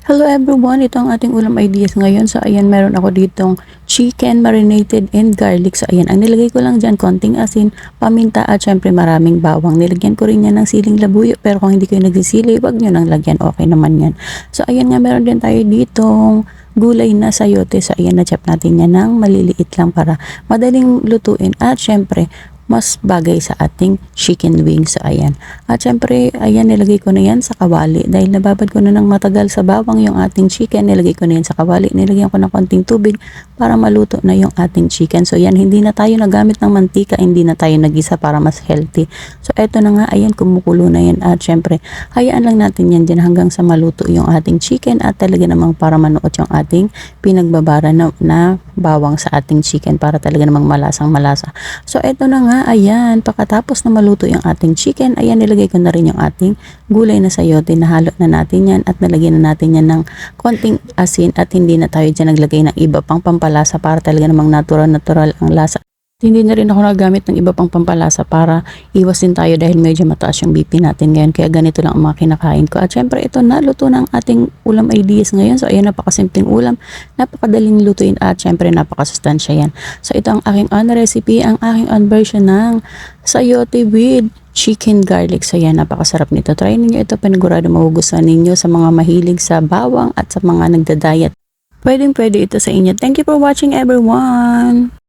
Hello everyone, ito ang ating ulam ideas ngayon. So ayan, meron ako ditong chicken marinated in garlic. So ayan, ang nilagay ko lang dyan, konting asin, paminta at syempre maraming bawang. Nilagyan ko rin yan ng siling labuyo, pero kung hindi kayo nagsisili, wag nyo nang lagyan, okay naman yan. So ayan nga, meron din tayo ditong gulay na sayote. So ayan, na-chop natin yan ng maliliit lang para madaling lutuin at syempre mas bagay sa ating chicken wings. So ayan. At syempre, ayan, nilagay ko na yan sa kawali. Dahil nababad ko na ng matagal sa bawang yung ating chicken, nilagay ko na yan sa kawali. Nilagyan ko ng konting tubig para maluto na yung ating chicken. So yan, hindi na tayo nagamit ng mantika, hindi na tayo nagisa para mas healthy. So eto na nga, ayan, kumukulo na yan. At syempre, hayaan lang natin yan dyan hanggang sa maluto yung ating chicken at talaga namang para manuot yung ating pinagbabara na bawang sa ating chicken para talaga namang malasang malasa. So eto na nga, ayan, pagkatapos na maluto yung ating chicken, ayan, nilagay ko na rin yung ating gulay na sayote. Nahalo na natin yan at nalagyan na natin yan ng konting asin at hindi na tayo dyan naglagay ng iba pang pampalasa para talaga namang natural ang lasa. Hindi na rin ako nagamit ng iba pang pampalasa para iwas din tayo dahil medyo mataas yung BP natin ngayon. Kaya ganito lang ang mga kinakain ko. At syempre ito na, luto ng ating ulam ideas ngayon. So ayan, napakasimpleng ulam, napakadaling lutuin at syempre napakasustansya yan. So ito ang aking on recipe, ang aking on version ng sayote with chicken garlic. So yan, napakasarap nito. Try ninyo ito, panigurado magugustuhan ninyo sa mga mahilig sa bawang at sa mga nagda-diet. Pwedeng pwede ito sa inyo. Thank you for watching everyone!